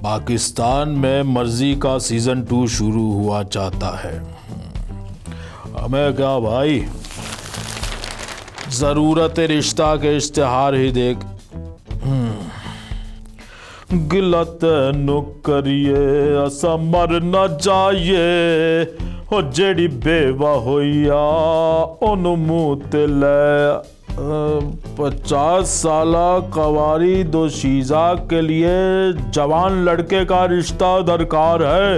पाकिस्तान में मर्जी का सीजन 2 शुरू हुआ चाहता है। हमें क्या भाई, जरूरत रिश्ता के इश्तिहार ही देख। गिलत नु करिए असा मर न जाइए, हो जेड़ी बेवा होइया ओनु मुंह ते ले। 50 साला कवारी दोशीज़ा के लिए जवान लड़के का रिश्ता दरकार है।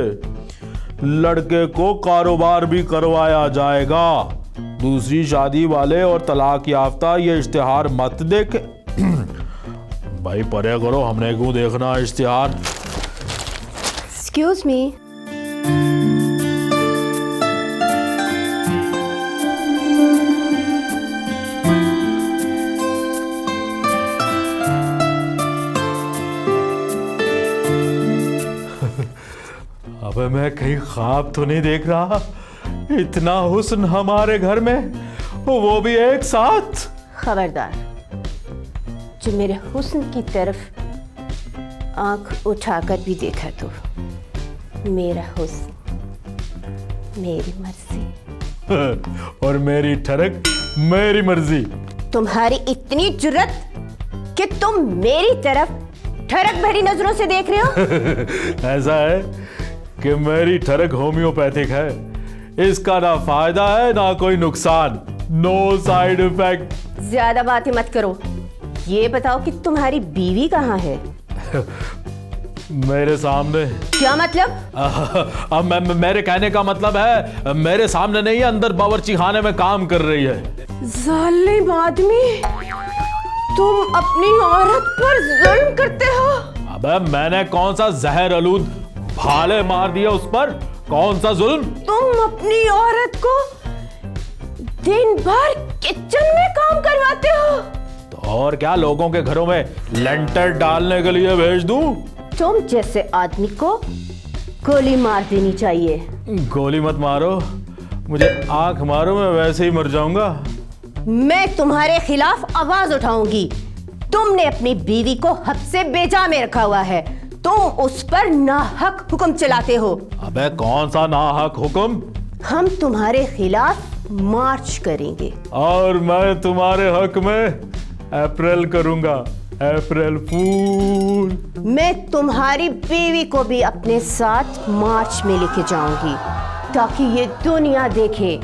लड़के को कारोबार भी करवाया जाएगा। दूसरी शादी वाले और तलाक याफ्ता ये इश्तिहार मत देखे। भाई परे करो, हमने क्यों देखना इश्तिहार। Excuse me. अबे मैं कहीं ख्वाब तो नहीं देख रहा? इतना हुस्न हमारे घर में, वो भी एक साथ। खबरदार, जो मेरे हुस्न की तरफ आंख उठाकर भी देखा तो मेरा हुस्न मेरी मर्जी और मेरी ठरक मेरी मर्जी। तुम्हारी इतनी जुर्रत कि तुम मेरी तरफ ठरक भरी नजरों से देख रहे हो। ऐसा है कि मेरी ठरक होम्योपैथिक है, इसका ना फायदा है ना कोई नुकसान, नो साइड इफेक्ट। ज्यादा बातें मत करो, ये बताओ कि तुम्हारी बीवी कहाँ है? मेरे सामने। क्या मतलब? अब मेरे कहने का मतलब है मेरे सामने नहीं है, अंदर बावर्ची खाने में काम कर रही है। जालिम आदमी, तुम अपनी औरत पर जुल्म करते हो। अबे मैंने कौन सा जहर आलूद भाले मार दिया उस पर? कौन सा जुल्म? तुम अपनी औरत को दिन भर किचन में काम करवाते हो। तो और क्या, लोगों के घरों में लेंटर डालने के लिए भेज दूं? तुम जैसे आदमी को गोली मार देनी चाहिए। गोली मत मारो, मुझे आंख मारो, मैं वैसे ही मर जाऊंगा। मैं तुम्हारे खिलाफ आवाज उठाऊंगी। तुमने अपनी बीवी को हद से बेजा में रखा हुआ है, तुम उस पर नाहक हुक्म चलाते हो। अबे कौन सा नाहक हुक्म? हम तुम्हारे खिलाफ मार्च करेंगे। और मैं तुम्हारे हक में अप्रैल करूंगा, अप्रैल फूल। मैं तुम्हारी बीवी को भी अपने साथ मार्च में लेके जाऊंगी, ताकि ये दुनिया देखे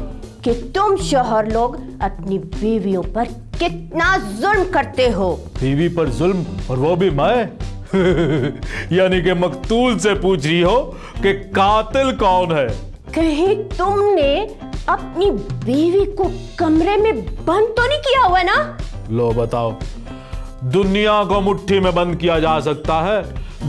कि तुम शौहर लोग अपनी बीवियों पर कितना जुल्म करते हो। बीवी पर जुल्म, और वो भी मैं? यानी कि मकतूल से पूछ रही हो कि कातिल कौन है? कहीं तुमने अपनी बीवी को कमरे में बंद तो नहीं किया हुआ ना? लो बताओ, दुनिया को मुट्ठी में बंद किया जा सकता है,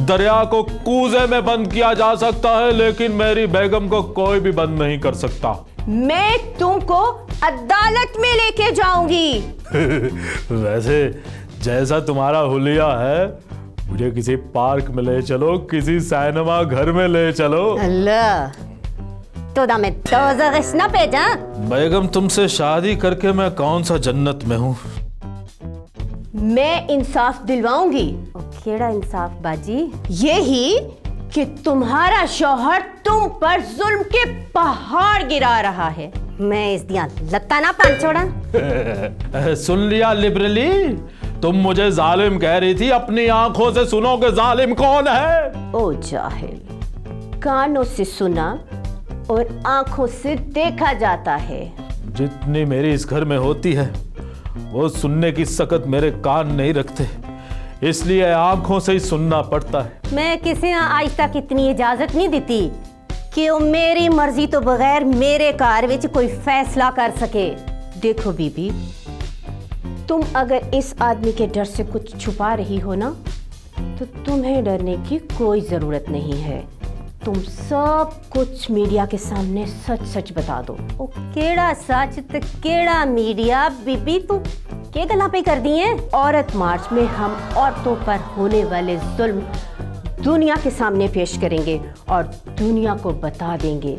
दरिया को कूजे में बंद किया जा सकता है, लेकिन मेरी बेगम को कोई भी बंद नहीं कर सकता। मैं तुमको अदालत में लेके जाऊंगी। वैसे जैसा तुम्हारा हुलिया है, मुझे किसी पार्क में ले चलो, किसी सिनेमा घर में ले चलो। अल्लाह, तो दा मैं दोज़ख ना भेजा। बेगम तुमसे शादी करके मैं कौन सा जन्नत में हूँ? मैं इंसाफ दिलवाऊंगी। केड़ा इंसाफ बाजी? यही कि तुम्हारा शौहर तुम पर जुल्म के पहाड़ गिरा रहा है। मैं इस दिया लत्ता ना पान छोड़ा। सुन लिया लिबरली, तुम मुझे जालिम कह रही थी, अपनी आंखों से सुनो कि जालिम कौन है। ओ जाहिल, कानों से सुना और आंखों से देखा जाता है। जितनी मेरी इस घर में होती है, वो सुनने की सकत मेरे कान नहीं रखते, इसलिए आंखों से ही सुनना पड़ता है। मैं किसी ने आज तक इतनी इजाजत नहीं देती कि वो मेरी मर्जी तो बगैर मेरे कार विच कोई फैसला कर सके। देखो बीबी, तुम अगर इस आदमी के डर से कुछ छुपा रही हो ना, तो तुम्हें डरने की कोई जरूरत नहीं है। तुम सब कुछ मीडिया के सामने सच सच बता दो। ओ केड़ा सच ते केड़ा मीडिया? बीबी तू क्या गल्ला पे कर दी हैं? औरत मार्च में हम औरतों पर होने वाले जुल्म दुनिया के सामने पेश करेंगे और दुनिया को बता देंगे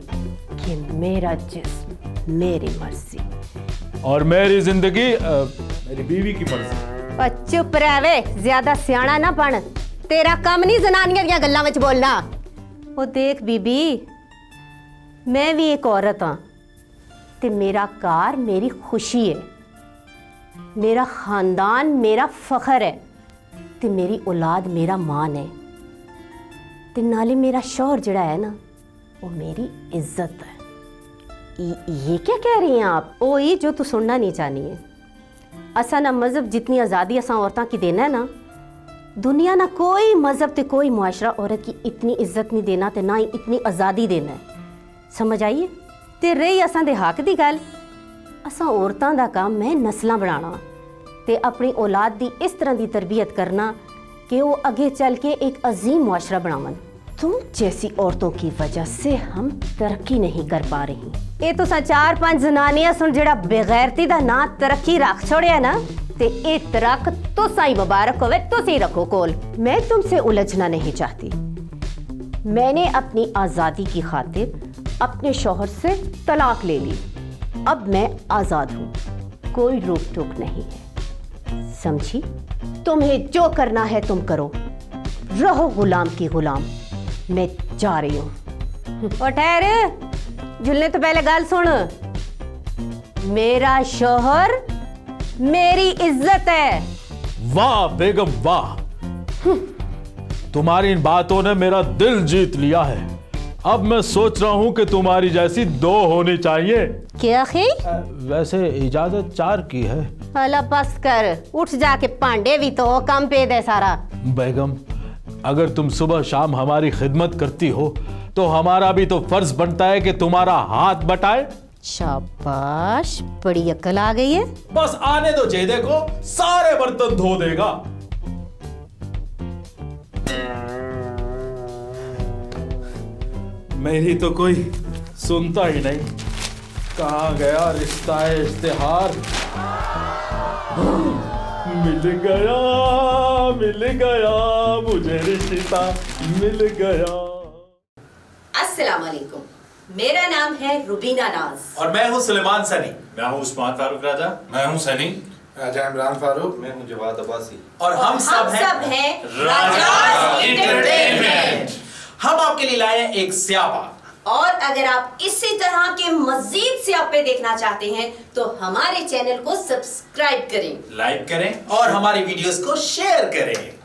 कि मेरा जिस्म मेरी मर्जी और मेरी जिंदगी मेरी बीवी की मर्जी। चुप रहे, ज्यादा सियाना ना बन। तेरा काम नहीं जनानियां ਦੀਆਂ ਗੱਲਾਂ ਵਿੱਚ बोलना। ਉਹ देख बीबी, मैं भी एक औरत हाँ ते मेरा घर मेरी खुशी है, मेरा खानदान मेरा फखर है ते मेरी औलाद मेरा मान है ते नाले मेरा शौहर जड़ा है ना वो मेरी इज्जत है। ये क्या कह रही हैं आप? ओ ये जो तू सुनना नहीं चाहनी है। असा ना मजहब जितनी आज़ादी असा औरतां की देना है ना, दुनिया ना कोई मजहब ते कोई मुआशरा औरत की इतनी इज्जत नहीं देना ते ना ही इतनी आज़ादी देना है। समझ आइए? ते रही असां दे हक दी गल, असां औरतां दा काम है नस्लां बनाना ते अपनी औलाद दी इस तरह दी तरबियत करना कि वो आगे चल के एक अजीम मुआशरा बनावन। तुम जैसी औरतों की वजह से हम तरक्की नहीं कर पा रही। ये तो सा 4-5 जनानियां सुन जेड़ा बेगैरती दा ना तरक्की रख छोड़िया ना, ते ए तरक तो साई मुबारक होवे, तो सही रखो कोल। मैं तुमसे उलझना नहीं चाहती। मैंने अपनी आज़ादी की खातिर अपने शौहर से तलाक ले ली। अब मैं आज़ाद हूँ, कोई रोक टोक नहीं है। समझी? तुम्हें जो करना है तुम करो, रहो गुलाम की गुलाम। मैं जा रही हूँ। और ठहर, झुलने तो पहले गल सुन। मेरा शौहर मेरी इज्जत है। वाह बेगम वाह, तुम्हारी इन बातों ने मेरा दिल जीत लिया है। अब मैं सोच रहा हूँ कि तुम्हारी जैसी 2 होनी चाहिए। क्या खी? वैसे इजाजत 4 की है। हला बस कर, उठ जाके पांडे भी तो कम पे दे सारा। बेगम, अगर तुम सुबह शाम हमारी खिदमत करती हो तो हमारा भी तो फर्ज बनता है कि तुम्हारा हाथ बटाए। शाबाश, बड़ी अक्ल आ गई है। बस आने दो जेदे को, सारे बर्तन धो देगा। मेरी तो कोई सुनता ही नहीं। कहाँ गया रिश्ता इश्तिहार? मिल गया मुझे रिश्ता मिल गया। अस्सलाम वालेकुम, मेरा नाम है रुबीना नाज। और मैं हूँ सुलेमान सनी। मैं हूँ उस्मान फारूक राजा। मैं हूं सनी। राजा इमरान फारूक। मैं हूं जवाद अब्बासी। और हम सब हैं राजाज एंटरटेनमेंट। हम आपके लिए लाए हैं एक स्यापा। और अगर आप इसी तरह के मजीद स्यापे देखना चाहते हैं तो हमारे चैनल को सब्सक्राइब करें, लाइक करें और हमारी वीडियोस को शेयर करें।